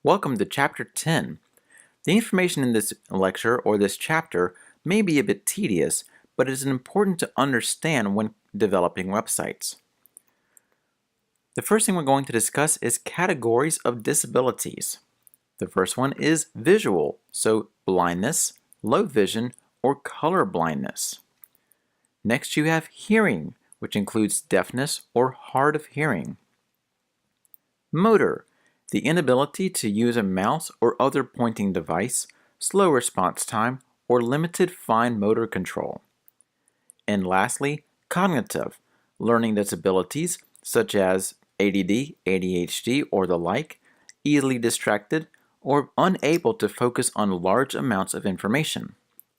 Welcome to Chapter 10. The information in this lecture or this chapter may be a bit tedious, but it is important to understand when developing websites. The first thing we're going to discuss is categories of disabilities. The first one is visual, so blindness, low vision, or color blindness. Next you have hearing, which includes deafness or hard of hearing. Motor, the inability to use a mouse or other pointing device, slow response time, or limited fine motor control. And lastly, cognitive, learning disabilities such as ADD, ADHD, or the like, easily distracted, or unable to focus on large amounts of information.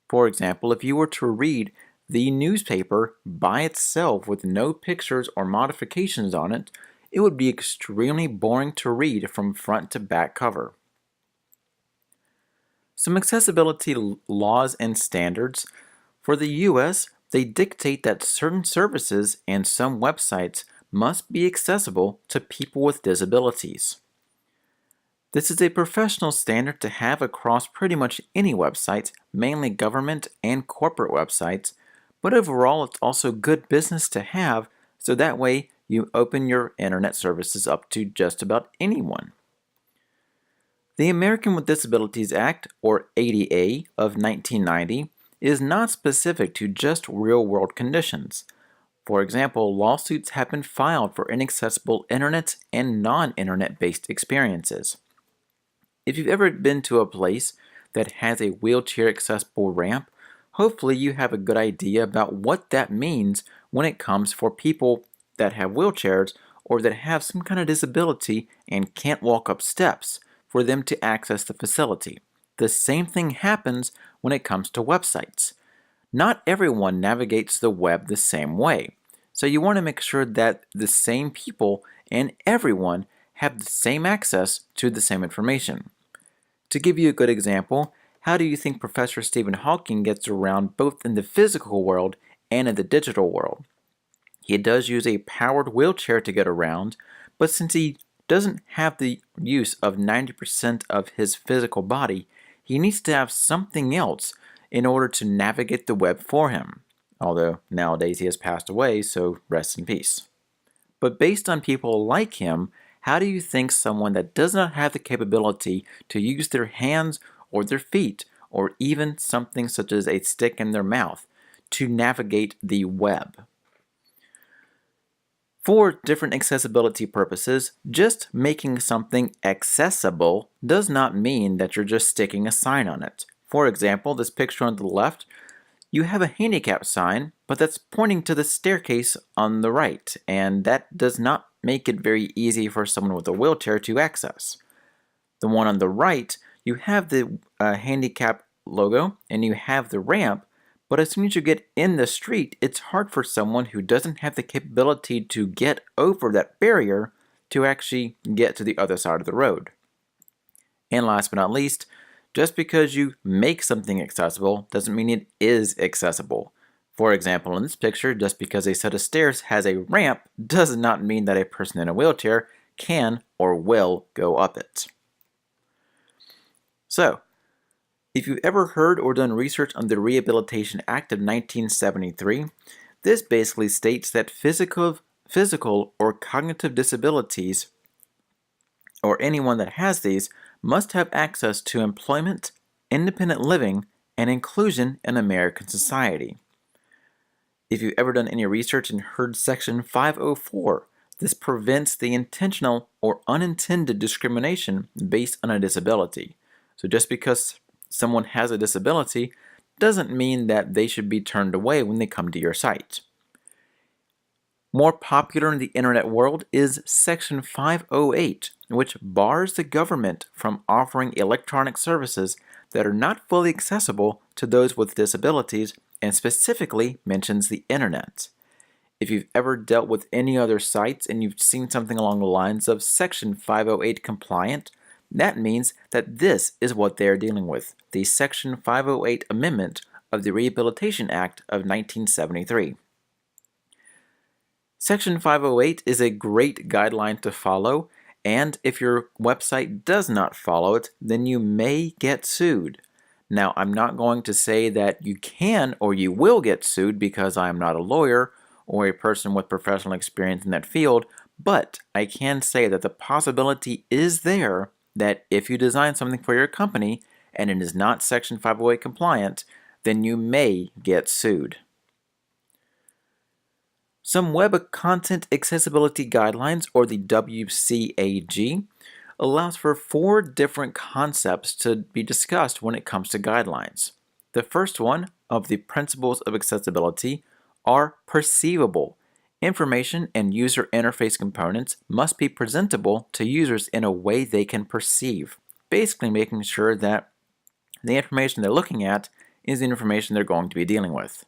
For example, if you were to read the newspaper by itself with no pictures or modifications on it, it would be extremely boring to read from front to back cover. Some accessibility laws and standards. For the US, they dictate that certain services and some websites must be accessible to people with disabilities. This is a professional standard to have across pretty much any websites, mainly government and corporate websites, but overall it's also good business to have, so that way you open your internet services up to just about anyone. The American with Disabilities Act, or ADA, of 1990 is not specific to just real-world conditions. For example, lawsuits have been filed for inaccessible internet and non-internet-based experiences. If you've ever been to a place that has a wheelchair-accessible ramp, hopefully you have a good idea about what that means when it comes for people that have wheelchairs or that have some kind of disability and can't walk up steps for them to access the facility. The same thing happens when it comes to websites. Not everyone navigates the web the same way, so you want to make sure that the same people and everyone have the same access to the same information. To give you a good example, how do you think Professor Stephen Hawking gets around both in the physical world and in the digital world? He does use a powered wheelchair to get around, but since he doesn't have the use of 90% of his physical body, he needs to have something else in order to navigate the web for him. Although nowadays he has passed away, so rest in peace. But based on people like him, how do you think someone that does not have the capability to use their hands or their feet, or even something such as a stick in their mouth, to navigate the web? For different accessibility purposes, just making something accessible does not mean that you're just sticking a sign on it. For example, this picture on the left, you have a handicap sign, but that's pointing to the staircase on the right, and that does not make it very easy for someone with a wheelchair to access. The one on the right, you have the handicap logo, and you have the ramp, but as soon as you get in the street, it's hard for someone who doesn't have the capability to get over that barrier to actually get to the other side of the road. And last but not least, just because you make something accessible doesn't mean it is accessible. For example, in this picture, just because a set of stairs has a ramp does not mean that a person in a wheelchair can or will go up it. So, if you've ever heard or done research on the Rehabilitation Act of 1973, this basically states that physical or cognitive disabilities, or anyone that has these, must have access to employment, independent living, and inclusion in American society. If you've ever done any research and heard Section 504, this prevents the intentional or unintended discrimination based on a disability. So just because someone has a disability doesn't mean that they should be turned away when they come to your site. More popular in the internet world is Section 508, which bars the government from offering electronic services that are not fully accessible to those with disabilities, and specifically mentions the internet. If you've ever dealt with any other sites and you've seen something along the lines of Section 508 compliant, that means that this is what they are dealing with, the Section 508 amendment of the Rehabilitation Act of 1973. Section 508 is a great guideline to follow, And if your website does not follow it, then you may get sued. Now, I'm not going to say that you can or you will get sued because I am not a lawyer or a person with professional experience in that field, but I can say that the possibility is there that if you design something for your company and it is not Section 508 compliant, then you may get sued. Some Web Content Accessibility Guidelines, or the WCAG, allows for 4 different concepts to be discussed when it comes to guidelines. The first one, of the principles of accessibility, are perceivable. Information and user interface components must be presentable to users in a way they can perceive, basically making sure that the information they're looking at is the information they're going to be dealing with.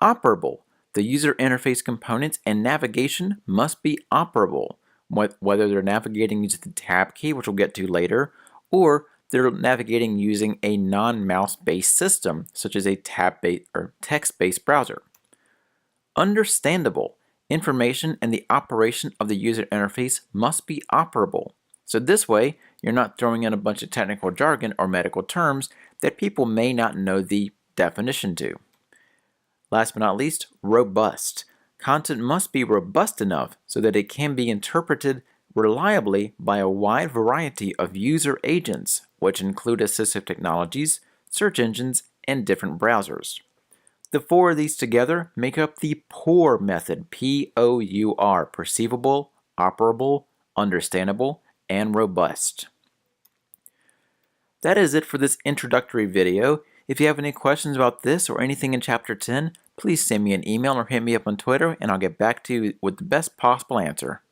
Operable. The user interface components and navigation must be operable, whether they're navigating using the tab key, which we'll get to later, or they're navigating using a non-mouse-based system, such as a tab-based or text-based browser. Understandable. Information and the operation of the user interface must be operable. So this way, you're not throwing in a bunch of technical jargon or medical terms that people may not know the definition to. Last but not least, robust. Content must be robust enough so that it can be interpreted reliably by a wide variety of user agents, which include assistive technologies, search engines, and different browsers. The 4 of these together make up the POUR method, P-O-U-R, perceivable, operable, understandable, and robust. That is it for this introductory video. If you have any questions about this or anything in Chapter 10, please send me an email or hit me up on Twitter and I'll get back to you with the best possible answer.